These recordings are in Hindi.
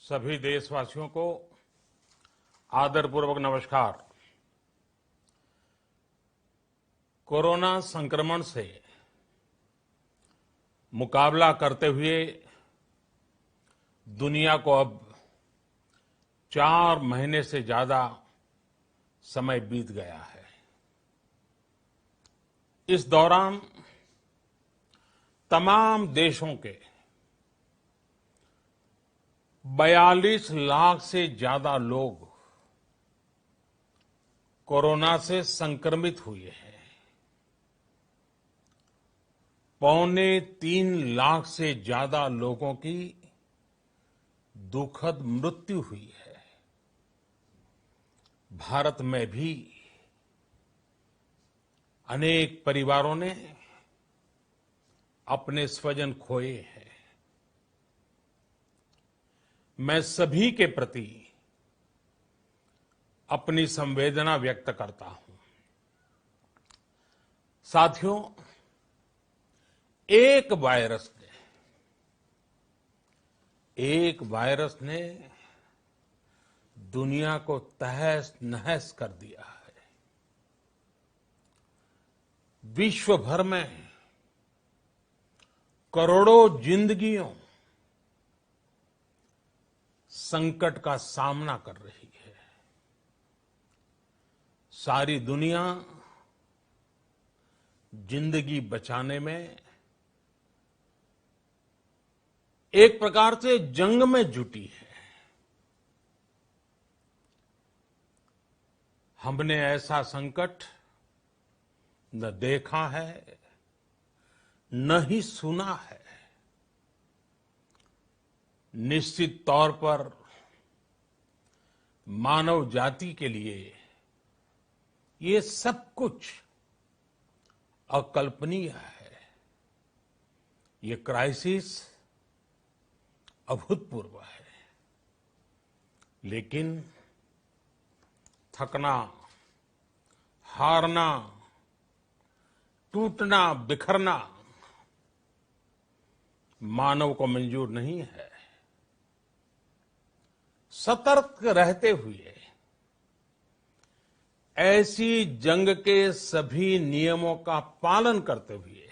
सभी देशवासियों को आदरपूर्वक नमस्कार। कोरोना संक्रमण से मुकाबला करते हुए दुनिया को अब 4 महीने से ज्यादा समय बीत गया है। इस दौरान तमाम देशों के 42 लाख से ज्यादा लोग कोरोना से संक्रमित हुए हैं। 2.25 लाख से ज्यादा लोगों की दुखद मृत्यु हुई है। भारत में भी अनेक परिवारों ने अपने स्वजन खोए हैं। मैं सभी के प्रति अपनी संवेदना व्यक्त करता हूं। साथियों, एक वायरस ने दुनिया को तहस नहस कर दिया है। विश्व भर में करोड़ों जिंदगियों संकट का सामना कर रही है। सारी दुनिया जिंदगी बचाने में एक प्रकार से जंग में जुटी है। हमने ऐसा संकट न देखा है, न ही सुना है। निश्चित तौर पर मानव जाति के लिए ये सब कुछ अकल्पनीय है। ये क्राइसिस अभूतपूर्व है। लेकिन थकना, हारना, टूटना, बिखरना मानव को मंजूर नहीं है। सतर्क रहते हुए ऐसी जंग के सभी नियमों का पालन करते हुए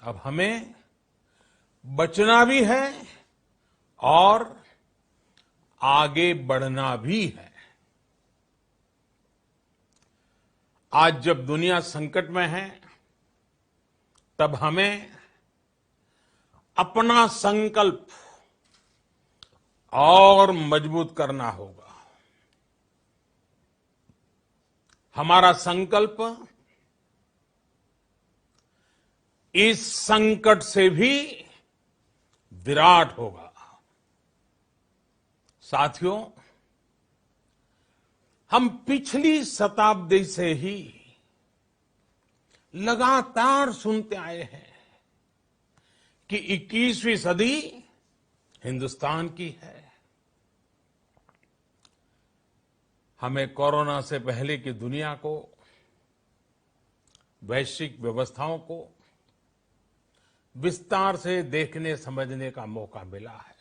अब हमें बचना भी है और आगे बढ़ना भी है। आज जब दुनिया संकट में है, तब हमें अपना संकल्प और मजबूत करना होगा। हमारा संकल्प इस संकट से भी विराट होगा। साथियों, हम पिछली शताब्दी से ही लगातार सुनते आए हैं कि 21वीं सदी हिंदुस्तान की है। हमें कोरोना से पहले की दुनिया को, वैश्विक व्यवस्थाओं को विस्तार से देखने समझने का मौका मिला है।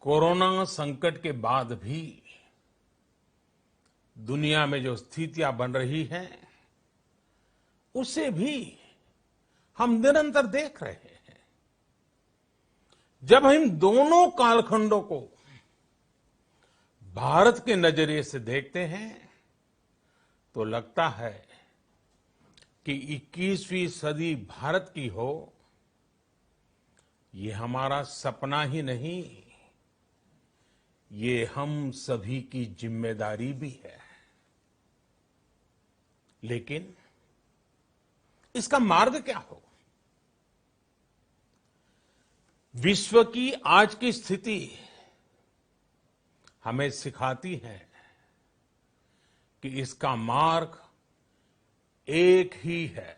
कोरोना संकट के बाद भी दुनिया में जो स्थितियां बन रही हैं, उसे भी हम निरंतर देख रहे हैं। जब हम दोनों कालखंडों को भारत के नजरिए से देखते हैं, तो लगता है कि 21वीं सदी भारत की हो, ये हमारा सपना ही नहीं, ये हम सभी की जिम्मेदारी भी है। लेकिन इसका मार्ग क्या हो? विश्व की आज की स्थिति हमें सिखाती है कि इसका मार्ग एक ही है,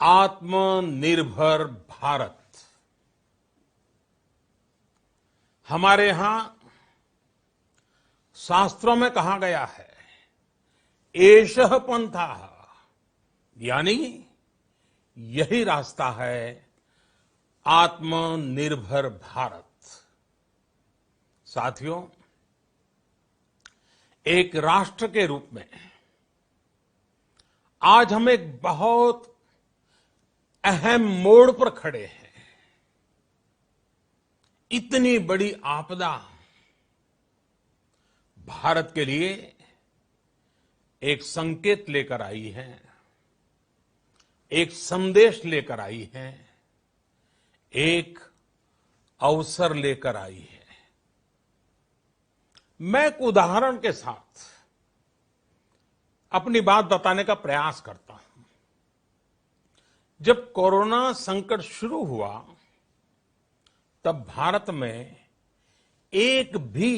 आत्मनिर्भर भारत। हमारे यहां शास्त्रों में कहा गया है, एषः पंथः, यानी यही रास्ता है आत्मनिर्भर भारत। साथियों, एक राष्ट्र के रूप में आज हम एक बहुत अहम मोड़ पर खड़े हैं। इतनी बड़ी आपदा भारत के लिए एक संकेत लेकर आई है, एक संदेश लेकर आई है, एक अवसर लेकर आई है। मैं एक उदाहरण के साथ अपनी बात बताने का प्रयास करता हूं। जब कोरोना संकट शुरू हुआ तब भारत में एक भी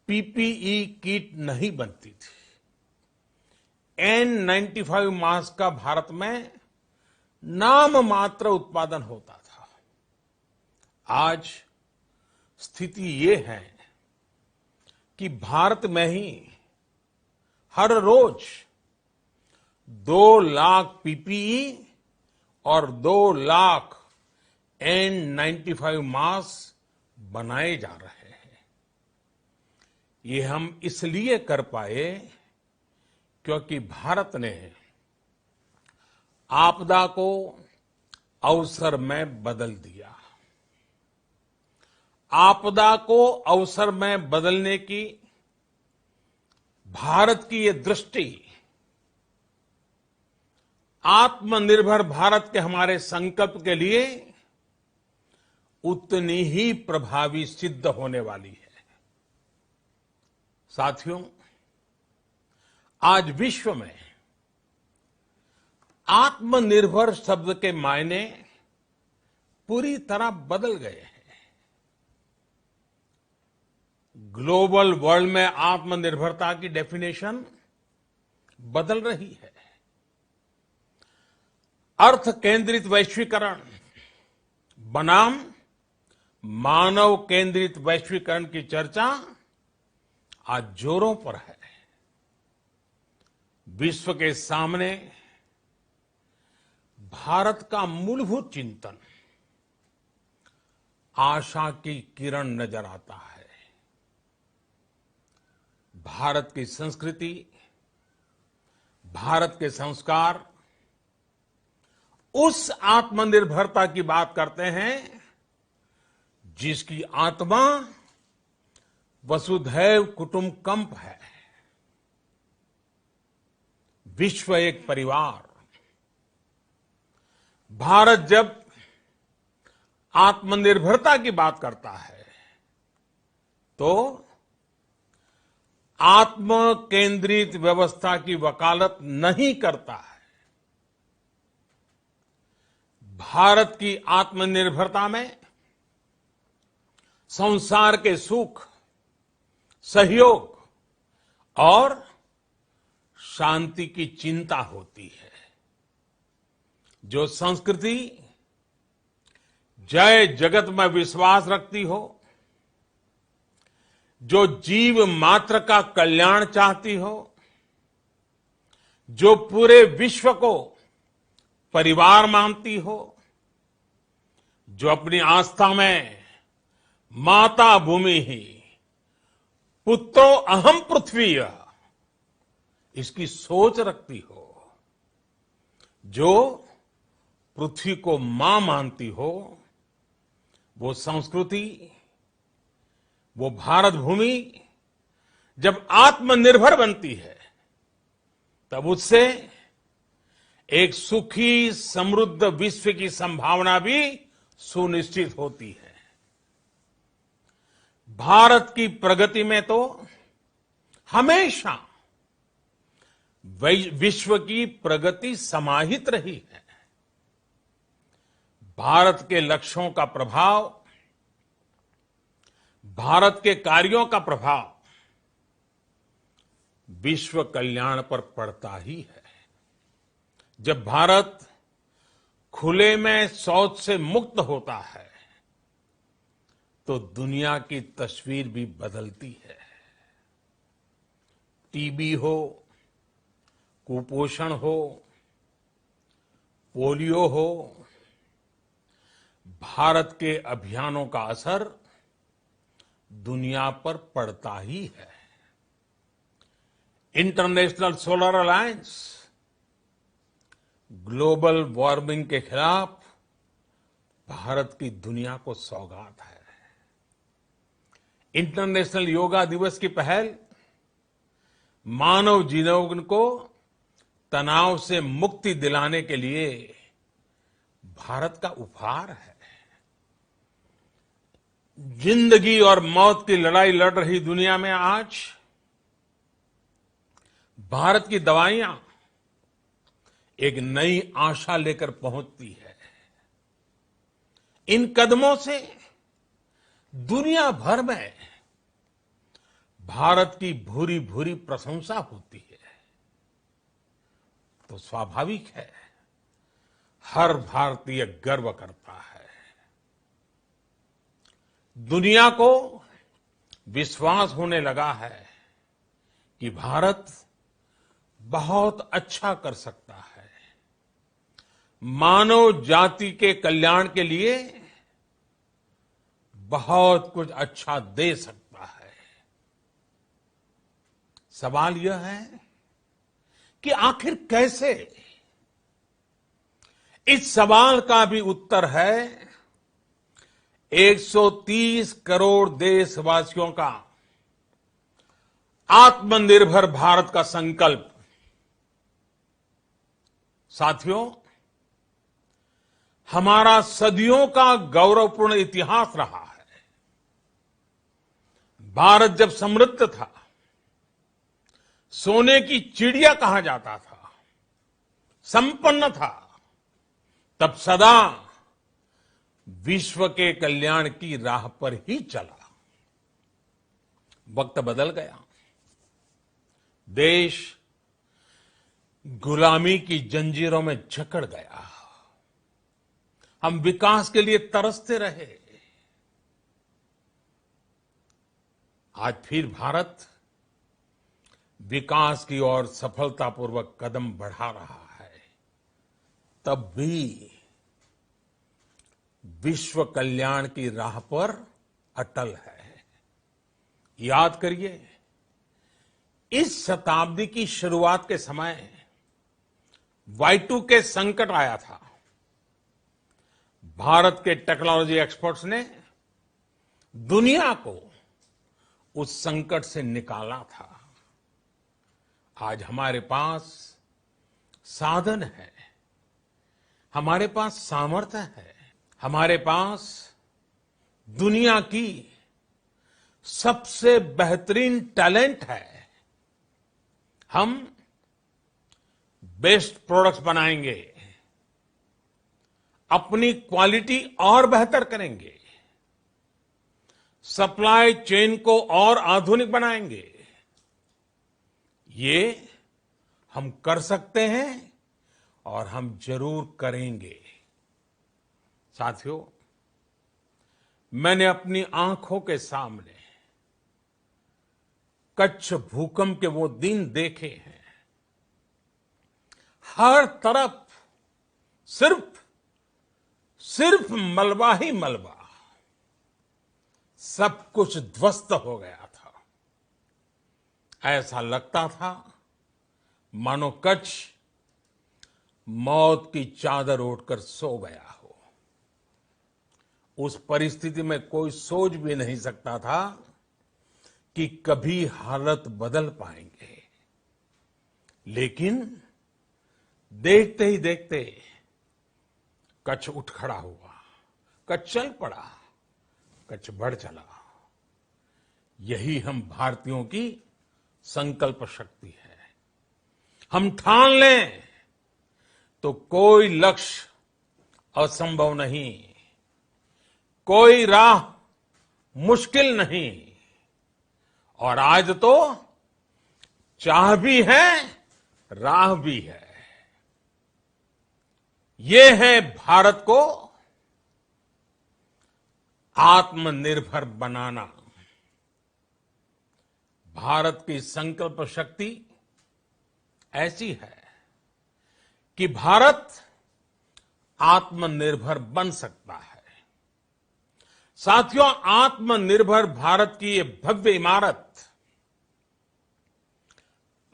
पीपीई किट नहीं बनती थी। N95 मास्क का भारत में नाम मात्र उत्पादन होता था। आज स्थिति ये है कि भारत में ही हर रोज 2 लाख पीपीई और 2 लाख N95 मास्क बनाए जा रहे हैं। ये हम इसलिए कर पाए क्योंकि भारत ने आपदा को अवसर में बदल दिया। आपदा को अवसर में बदलने की भारत की ये दृष्टि आत्मनिर्भर भारत के हमारे संकल्प के लिए उतनी ही प्रभावी सिद्ध होने वाली है। साथियों, आज विश्व में आत्मनिर्भर शब्द के मायने पूरी तरह बदल गए हैं। ग्लोबल वर्ल्ड में आत्मनिर्भरता की डेफिनेशन बदल रही है। अर्थ केंद्रित वैश्वीकरण बनाम मानव केंद्रित वैश्वीकरण की चर्चा आज जोरों पर है। विश्व के सामने भारत का मूलभूत चिंतन आशा की किरण नजर आता है। भारत की संस्कृति, भारत के संस्कार उस आत्मनिर्भरता की बात करते हैं जिसकी आत्मा वसुधैव कुटुंबकम है। विश्व एक परिवार। भारत जब आत्मनिर्भरता की बात करता है तो आत्म केंद्रित व्यवस्था की वकालत नहीं करता है। भारत की आत्मनिर्भरता में संसार के सुख, सहयोग और शांति की चिंता होती है। जो संस्कृति जय जगत में विश्वास रखती हो, जो जीव मात्र का कल्याण चाहती हो, जो पूरे विश्व को परिवार मानती हो, जो अपनी आस्था में माता भूमि ही पुत्रो अहम पृथ्वी इसकी सोच रखती हो, जो पृथ्वी को मां मानती हो, वो संस्कृति, वो भारत भूमि जब आत्मनिर्भर बनती है तब उससे एक सुखी समृद्ध विश्व की संभावना भी सुनिश्चित होती है। भारत की प्रगति में तो हमेशा विश्व की प्रगति समाहित रही है। भारत के लक्ष्यों का प्रभाव, भारत के कार्यों का प्रभाव विश्व कल्याण पर पड़ता ही है। जब भारत खुले में शौच से मुक्त होता है तो दुनिया की तस्वीर भी बदलती है। टीबी हो, कुपोषण हो, पोलियो हो, भारत के अभियानों का असर दुनिया पर पड़ता ही है। International solar alliance global warming के खिलाफ भारत की दुनिया को सौगात है। इंटरनेशनल योगा दिवस की पहल मानव जीवन को तनाव से मुक्ति दिलाने के लिए भारत का उपहार है। जिंदगी और मौत की लड़ाई लड़ रही दुनिया में आज भारत की दवाइयां एक नई आशा लेकर पहुंचती है। इन कदमों से दुनिया भर में भारत की भूरी भूरी प्रशंसा होती है। तो स्वाभाविक है, हर भारतीय गर्व करता है। दुनिया को विश्वास होने लगा है कि भारत बहुत अच्छा कर सकता है, मानव जाति के कल्याण के लिए बहुत कुछ अच्छा दे सकता है। सवाल यह है कि आखिर कैसे? इस सवाल का भी उत्तर है 130 करोड़ देशवासियों का आत्मनिर्भर भारत का संकल्प। साथियों, हमारा सदियों का गौरवपूर्ण इतिहास रहा है। भारत जब समृद्ध था, सोने की चिड़िया कहा जाता था, संपन्न था, तब सदा विश्व के कल्याण की राह पर ही चला। वक्त बदल गया, देश गुलामी की जंजीरों में जकड़ गया। हम विकास के लिए तरसते रहे। आज फिर भारत विकास की ओर सफलतापूर्वक कदम बढ़ा रहा है। तब भी विश्व कल्याण की राह पर अटल है। याद करिए, इस शताब्दी की शुरुआत के समय Y2K संकट आया था। भारत के टेक्नोलॉजी एक्सपर्ट्स ने दुनिया को उस संकट से निकाला था। आज हमारे पास साधन है, हमारे पास सामर्थ्य है, हमारे पास दुनिया की सबसे बेहतरीन टैलेंट है। हम बेस्ट प्रोडक्ट्स बनाएंगे, अपनी क्वालिटी और बेहतर करेंगे, सप्लाई चेन को और आधुनिक बनाएंगे। ये हम कर सकते हैं और हम जरूर करेंगे। साथियों, मैंने अपनी आंखों के सामने कच्छ भूकंप के वो दिन देखे हैं। हर तरफ सिर्फ मलबा ही मलबा, सब कुछ ध्वस्त हो गया था। ऐसा लगता था मानो कच्छ मौत की चादर ओढ़कर सो गया हो। उस परिस्थिति में कोई सोच भी नहीं सकता था कि कभी हालत बदल पाएंगे। लेकिन देखते ही देखते कच्छ उठ खड़ा हुआ, कच्छ चल पड़ा, कच्छ बढ़ चला। यही हम भारतीयों की संकल्प शक्ति है। हम ठान लें तो कोई लक्ष्य असंभव नहीं, कोई राह मुश्किल नहीं। और आज तो चाह भी है, राह भी है। ये है भारत को आत्मनिर्भर बनाना। भारत की संकल्प शक्ति ऐसी है कि भारत आत्मनिर्भर बन सकता है। साथियों, आत्मनिर्भर भारत की ये भव्य इमारत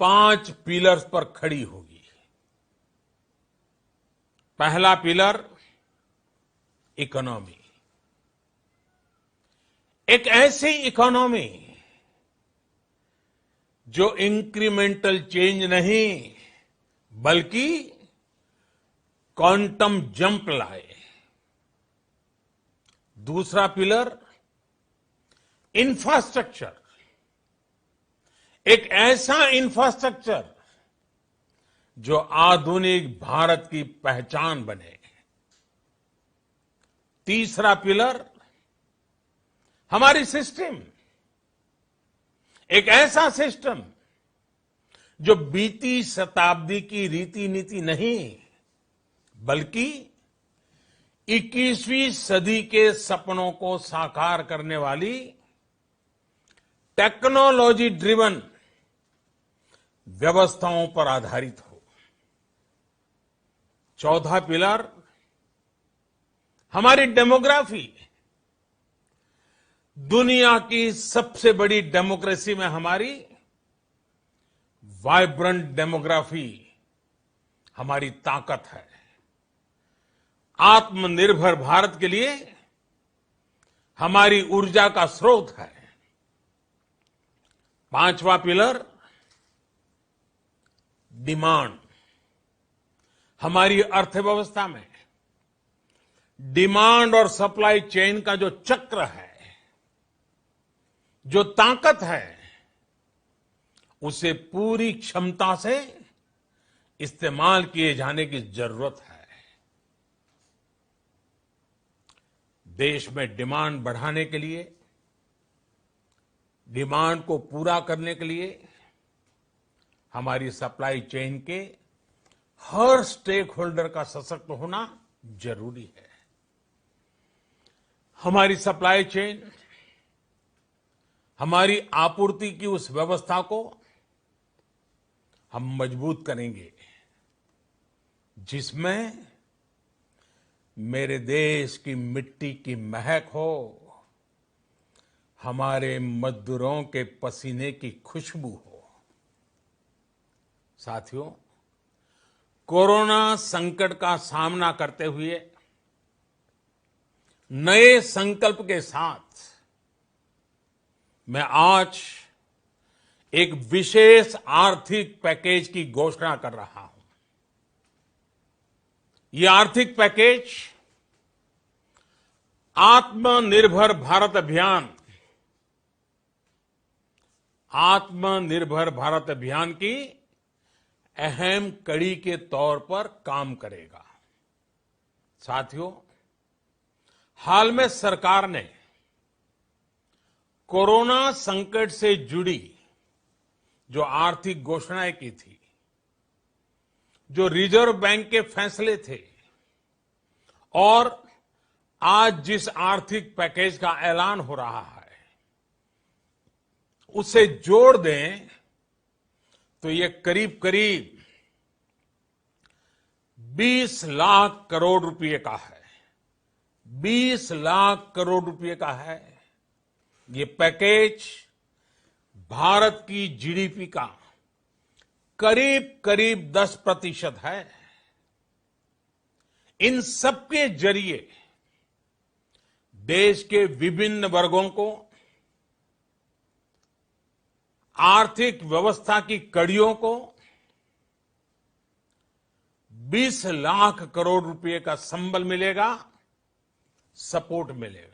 5 पिलर्स पर खड़ी होगी। पहला पिलर इकोनॉमी। एक ऐसी इकोनॉमी जो इंक्रीमेंटल चेंज नहीं बल्कि क्वांटम जंप लाए। दूसरा पिलर इंफ्रास्ट्रक्चर। एक ऐसा इंफ्रास्ट्रक्चर जो आधुनिक भारत की पहचान बने। तीसरा पिलर हमारी सिस्टम। एक ऐसा सिस्टम जो बीती शताब्दी की रीति नीति नहीं बल्कि 21वीं सदी के सपनों को साकार करने वाली टेक्नोलॉजी ड्रिवन व्यवस्थाओं पर आधारित हो। चौथा पिलर हमारी डेमोग्राफी। दुनिया की सबसे बड़ी डेमोक्रेसी में हमारी वाइब्रेंट डेमोग्राफी हमारी ताकत है। आत्मनिर्भर भारत के लिए हमारी ऊर्जा का स्रोत है। पांचवा पिलर डिमांड। हमारी अर्थव्यवस्था में डिमांड और सप्लाई चेन का जो चक्र है, जो ताकत है, उसे पूरी क्षमता से इस्तेमाल किए जाने की जरूरत है। देश में डिमांड बढ़ाने के लिए, डिमांड को पूरा करने के लिए हमारी सप्लाई चेन के हर स्टेक होल्डर का सशक्त होना जरूरी है। हमारी सप्लाई चेन, हमारी आपूर्ति की उस व्यवस्था को हम मजबूत करेंगे जिसमें मेरे देश की मिट्टी की महक हो, हमारे मजदूरों के पसीने की खुशबू हो। साथियों, कोरोना संकट का सामना करते हुए नए संकल्प के साथ मैं आज एक विशेष आर्थिक पैकेज की घोषणा कर रहा हूं। ये आर्थिक पैकेज आत्मनिर्भर भारत अभियान, आत्मनिर्भर भारत अभियान की अहम कड़ी के तौर पर काम करेगा। साथियों, हाल में सरकार ने कोरोना संकट से जुड़ी जो आर्थिक घोषणाएं की थी, जो रिजर्व बैंक के फैसले थे और आज जिस आर्थिक पैकेज का ऐलान हो रहा है, उसे जोड़ दें तो ये करीब करीब 20 लाख करोड़ रुपए का है। 20 लाख करोड़ रुपए का है। ये पैकेज भारत की जीडीपी का करीब करीब 10% है। इन सबके जरिए देश के विभिन्न वर्गों को आर्थिक व्यवस्था की कड़ियों को 20 लाख करोड़ रुपए का संबल मिलेगा, सपोर्ट मिलेगा।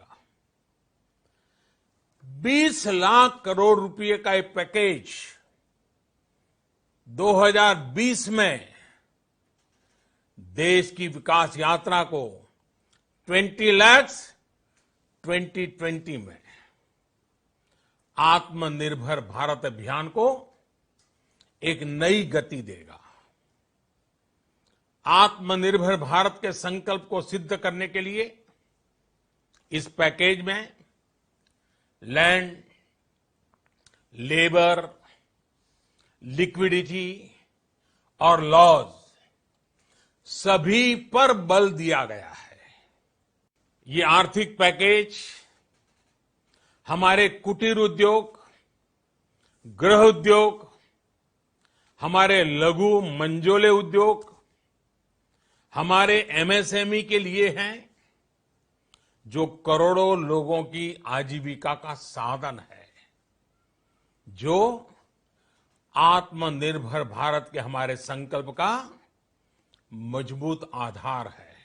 20 लाख करोड़ रुपए का ये पैकेज 2020 में देश की विकास यात्रा को 20 लाख 2020 में आत्मनिर्भर भारत अभियान को एक नई गति देगा। आत्मनिर्भर भारत के संकल्प को सिद्ध करने के लिए इस पैकेज में लैंड, लेबर, लिक्विडिटी और लॉज सभी पर बल दिया गया है। ये आर्थिक पैकेज हमारे कुटीर उद्योग, गृह उद्योग, हमारे लघु मंझोले उद्योग, हमारे एमएसएमई के लिए हैं, जो करोड़ों लोगों की आजीविका का साधन है, जो आत्मनिर्भर भारत के हमारे संकल्प का मजबूत आधार है।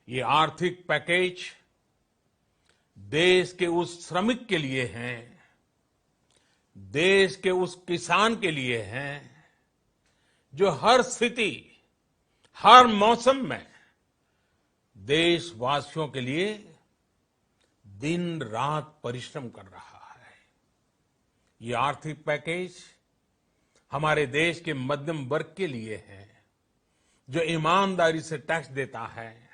ये आर्थिक पैकेज देश के उस श्रमिक के लिए हैं, देश के उस किसान के लिए हैं, जो हर स्थिति, हर मौसम में देशवासियों के लिए दिन रात परिश्रम कर रहा है। ये आर्थिक पैकेज हमारे देश के मध्यम वर्ग के लिए है, जो ईमानदारी से टैक्स देता है,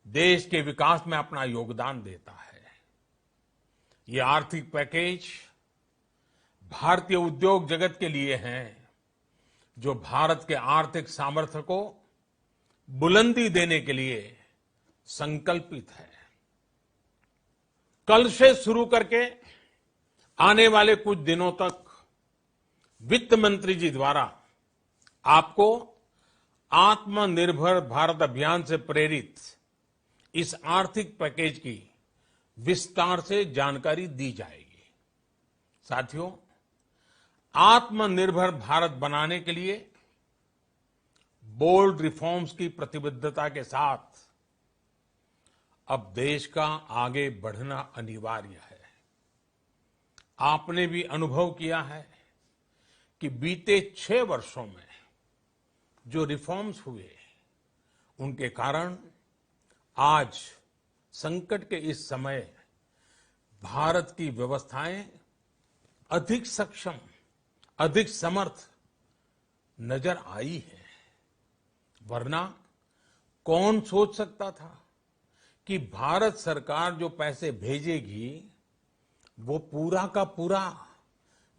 देश के विकास में अपना योगदान देता है। ये आर्थिक पैकेज भारतीय उद्योग जगत के लिए है, जो भारत के आर्थिक सामर्थ्य को बुलंदी देने के लिए संकल्पित है। कल से शुरू करके आने वाले कुछ दिनों तक वित्त मंत्री जी द्वारा आपको आत्मनिर्भर भारत अभियान से प्रेरित इस आर्थिक पैकेज की विस्तार से जानकारी दी जाएगी। साथियों, आत्मनिर्भर भारत बनाने के लिए बोल्ड रिफॉर्म्स की प्रतिबद्धता के साथ अब देश का आगे बढ़ना अनिवार्य है। आपने भी अनुभव किया है कि बीते 6 वर्षों में जो रिफॉर्म्स हुए, उनके कारण आज संकट के इस समय भारत की व्यवस्थाएं अधिक सक्षम, अधिक समर्थ नजर आई है। वरना कौन सोच सकता था कि भारत सरकार जो पैसे भेजेगी वो पूरा का पूरा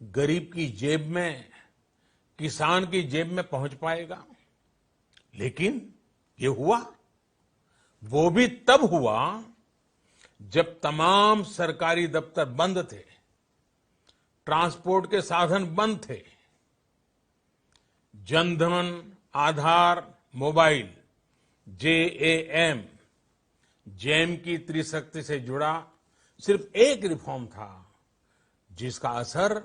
गरीब की जेब में, किसान की जेब में पहुंच पाएगा। लेकिन ये हुआ, वो भी तब हुआ जब तमाम सरकारी दफ्तर बंद थे, ट्रांसपोर्ट के साधन बंद थे। जनधन, आधार, मोबाइल, जेएएम, जैम की त्रिशक्ति से जुड़ा सिर्फ एक रिफॉर्म था, जिसका असर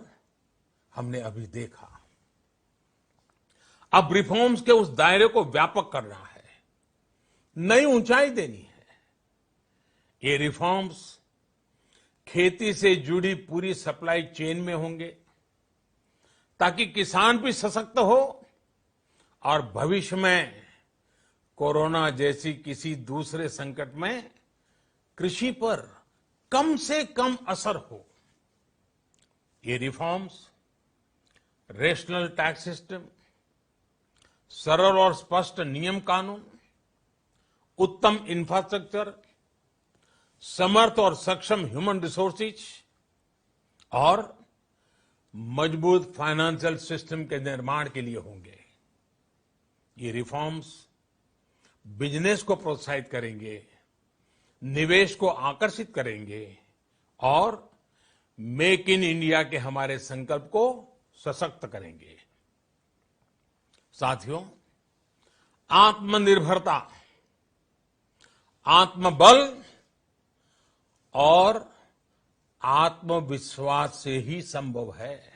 हमने अभी देखा। अब रिफॉर्म्स के उस दायरे को व्यापक करना है, नई ऊंचाई देनी है। ये रिफॉर्म्स खेती से जुड़ी पूरी सप्लाई चेन में होंगे, ताकि किसान भी सशक्त हो और भविष्य में कोरोना जैसी किसी दूसरे संकट में कृषि पर कम से कम असर हो। ये रिफॉर्म्स रेशनल टैक्स सिस्टम, सरल और स्पष्ट नियम कानून, उत्तम इंफ्रास्ट्रक्चर, समर्थ और सक्षम ह्यूमन रिसोर्सेज और मजबूत फाइनेंशियल सिस्टम के निर्माण के लिए होंगे। ये रिफॉर्म्स बिजनेस को प्रोत्साहित करेंगे, निवेश को आकर्षित करेंगे और मेक इन इंडिया के हमारे संकल्प को सशक्त करेंगे। साथियों, आत्मनिर्भरता, आत्मबल और आत्मविश्वास से ही संभव है।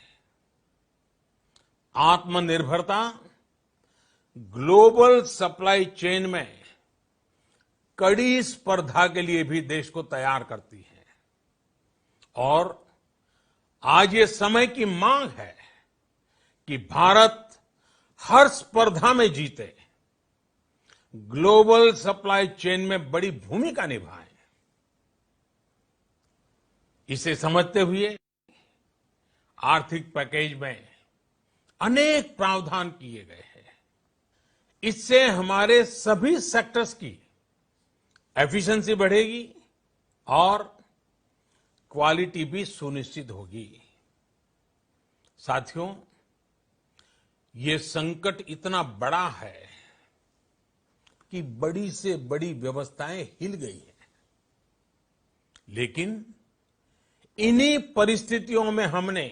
आत्मनिर्भरता ग्लोबल सप्लाई चेन में कड़ी स्पर्धा के लिए भी देश को तैयार करती है और आज ये समय की मांग है कि भारत हर स्पर्धा में जीते, ग्लोबल सप्लाई चेन में बड़ी भूमिका निभाए। इसे समझते हुए आर्थिक पैकेज में अनेक प्रावधान किए गए हैं। इससे हमारे सभी सेक्टर्स की एफिशिएंसी बढ़ेगी और क्वालिटी भी सुनिश्चित होगी। साथियों, ये संकट इतना बड़ा है कि बड़ी से बड़ी व्यवस्थाएं हिल गई हैं। लेकिन इन्हीं परिस्थितियों में हमने,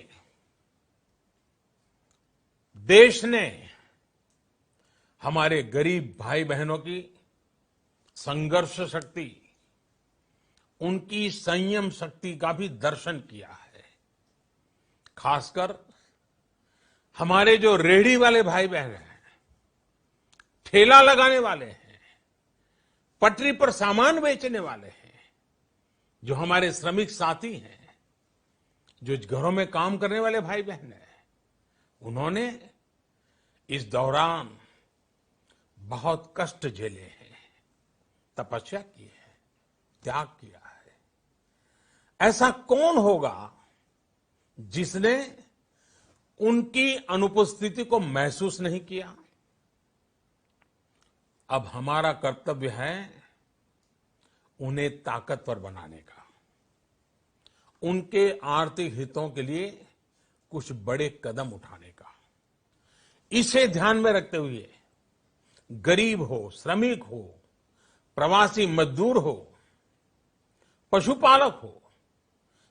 देश ने हमारे गरीब भाई बहनों की संघर्ष शक्ति, उनकी संयम शक्ति का भी दर्शन किया है। खासकर हमारे जो रेहड़ी वाले भाई बहन हैं, ठेला लगाने वाले हैं, पटरी पर सामान बेचने वाले हैं, जो हमारे श्रमिक साथी हैं, जो घरों में काम करने वाले भाई बहन हैं, उन्होंने इस दौरान बहुत कष्ट झेले हैं, तपस्या की है, त्याग किया है। ऐसा कौन होगा जिसने उनकी अनुपस्थिति को महसूस नहीं किया? अब हमारा कर्तव्य है उन्हें ताकतवर बनाने का, उनके आर्थिक हितों के लिए कुछ बड़े कदम उठाने का। इसे ध्यान में रखते हुए गरीब हो, श्रमिक हो, प्रवासी मजदूर हो, पशुपालक हो,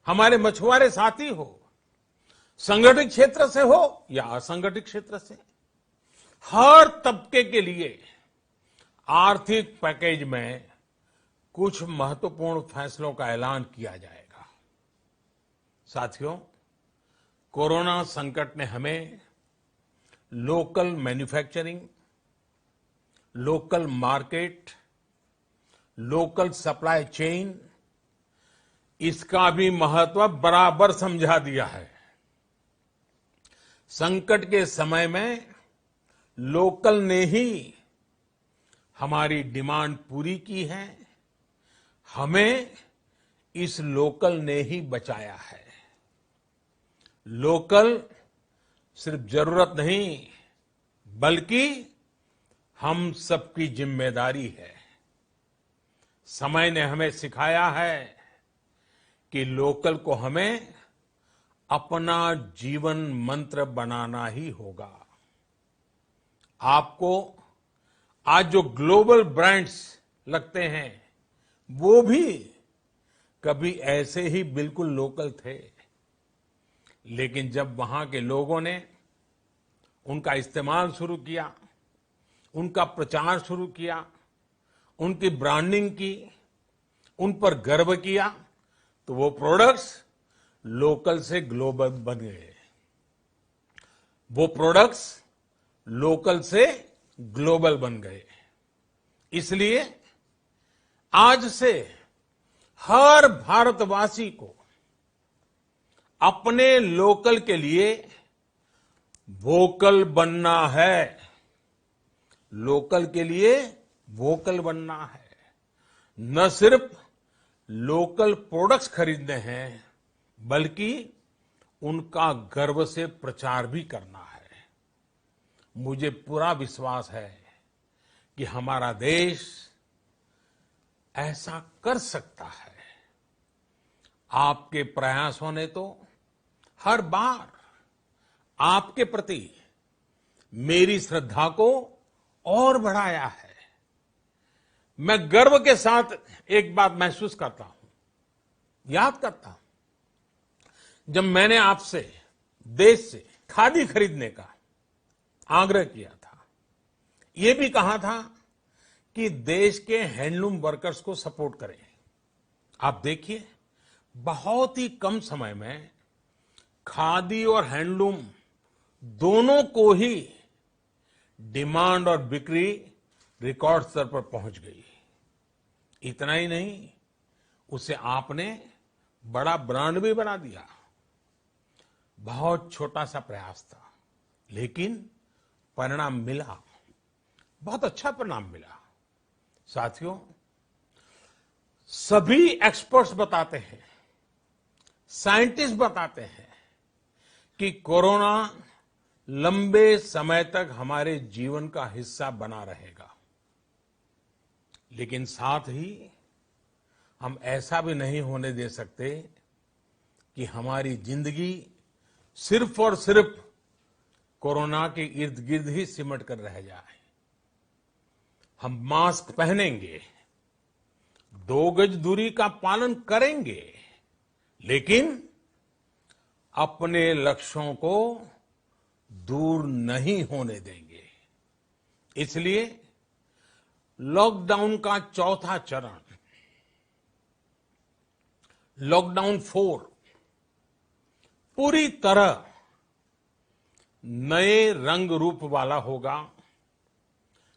हमारे मछुआरे साथी हो, संगठित क्षेत्र से हो या असंगठित क्षेत्र से, हर तबके के लिए आर्थिक पैकेज में कुछ महत्वपूर्ण फैसलों का ऐलान किया जाएगा। साथियों, कोरोना संकट ने हमें local manufacturing, local market, local supply chain, इसका भी महत्व बराबर समझा दिया है। संकट के समय में लोकल ने ही हमारी डिमांड पूरी की है, हमें इस लोकल ने ही बचाया है। लोकल सिर्फ जरूरत नहीं, बल्कि हम सबकी जिम्मेदारी है। समय ने हमें सिखाया है कि लोकल को हमें अपना जीवन मंत्र बनाना ही होगा। आपको आज जो ग्लोबल ब्रांड्स लगते हैं, वो भी कभी ऐसे ही बिल्कुल लोकल थे, लेकिन जब वहां के लोगों ने उनका इस्तेमाल शुरू किया, उनका प्रचार शुरू किया, उनकी ब्रांडिंग की, उन पर गर्व किया, तो वो प्रोडक्ट्स लोकल से ग्लोबल बन गए। वो प्रोडक्ट्स लोकल से ग्लोबल बन गए। इसलिए आज से हर भारतवासी को अपने लोकल के लिए वोकल बनना है। लोकल के लिए वोकल बनना है। न सिर्फ लोकल प्रोडक्ट्स खरीदने हैं, बल्कि उनका गर्व से प्रचार भी करना है। मुझे पूरा विश्वास है कि हमारा देश ऐसा कर सकता है। आपके प्रयासों ने तो हर बार आपके प्रति मेरी श्रद्धा को और बढ़ाया है। मैं गर्व के साथ एक बात महसूस करता हूं, याद करता हूं, जब मैंने आपसे देश से खादी खरीदने का आग्रह किया था, यह भी कहा था कि देश के हैंडलूम वर्कर्स को सपोर्ट करें। आप देखिए, बहुत ही कम समय में खादी और हैंडलूम दोनों को ही डिमांड और बिक्री रिकॉर्ड स्तर पर पहुंच गई। इतना ही नहीं, उसे आपने बड़ा ब्रांड भी बना दिया। बहुत छोटा सा प्रयास था, लेकिन परिणाम मिला, बहुत अच्छा परिणाम मिला। साथियों, सभी एक्सपर्ट्स बताते हैं, साइंटिस्ट बताते हैं कि कोरोना लंबे समय तक हमारे जीवन का हिस्सा बना रहेगा। लेकिन साथ ही हम ऐसा भी नहीं होने दे सकते कि हमारी जिंदगी सिर्फ और सिर्फ कोरोना के इर्द गिर्द ही सिमट कर रह जाए। हम मास्क पहनेंगे, 2 गज दूरी का पालन करेंगे, लेकिन अपने लक्ष्यों को दूर नहीं होने देंगे। इसलिए लॉकडाउन का चौथा चरण, लॉकडाउन 4, पूरी तरह नए रंग रूप वाला होगा,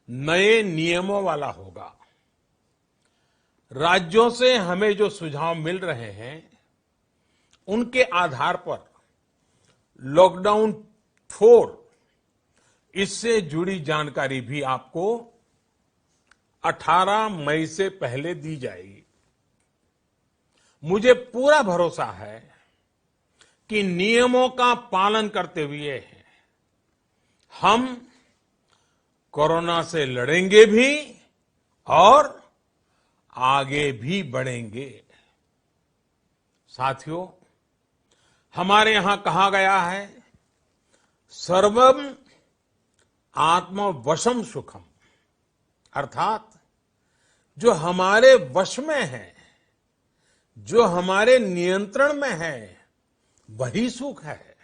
नए नियमों वाला होगा। राज्यों से हमें जो सुझाव मिल रहे हैं, उनके आधार पर लॉकडाउन 4, इससे जुड़ी जानकारी भी आपको 18 मई से पहले दी जाएगी। मुझे पूरा भरोसा है कि नियमों का पालन करते हुए हम कोरोना से लड़ेंगे भी और आगे भी बढ़ेंगे। साथियों, हमारे यहां कहा गया है, सर्वम आत्मवशम सुखम, अर्थात जो हमारे वश में है, जो हमारे नियंत्रण में है, वही सुख है।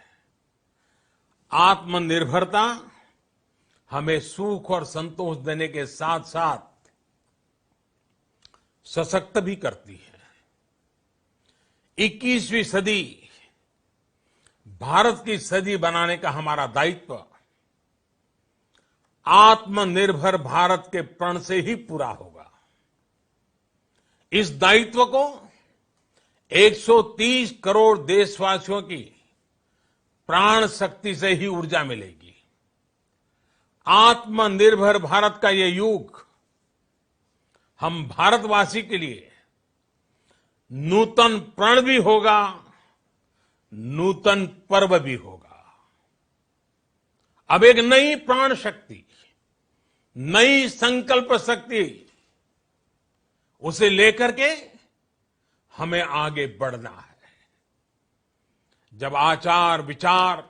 आत्मनिर्भरता हमें सुख और संतोष देने के साथ साथ सशक्त भी करती है। 21वीं सदी भारत की सदी बनाने का हमारा दायित्व आत्मनिर्भर भारत के प्रण से ही पूरा होगा। इस दायित्व को 130 करोड़ देशवासियों की प्राण शक्ति से ही ऊर्जा मिलेगी। आत्मनिर्भर भारत का ये युग हम भारतवासी के लिए नूतन प्रण भी होगा, नूतन पर्व भी होगा। अब एक नई प्राण शक्ति, नई संकल्प शक्ति, उसे लेकर के हमें आगे बढ़ना है। जब आचार विचार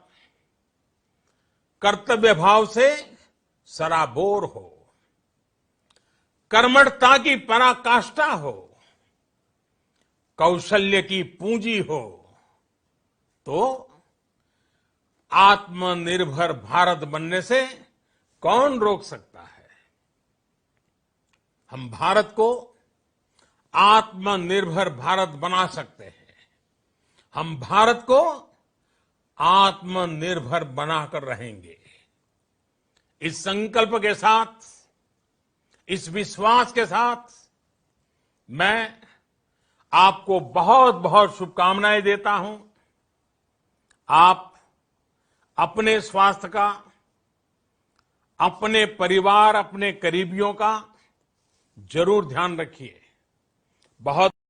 कर्तव्य भाव से सराबोर हो, कर्मठता की पराकाष्ठा हो, कौशल्य की पूंजी हो, तो आत्मनिर्भर भारत बनने से कौन रोक सकता है। हम भारत को आत्मनिर्भर भारत बना सकते हैं। हम भारत को आत्मनिर्भर बनाकर रहेंगे। इस संकल्प के साथ, इस विश्वास के साथ मैं आपको बहुत बहुत शुभकामनाएं देता हूं। आप अपने स्वास्थ्य का, अपने परिवार, अपने करीबियों का जरूर ध्यान रखिए। बहुत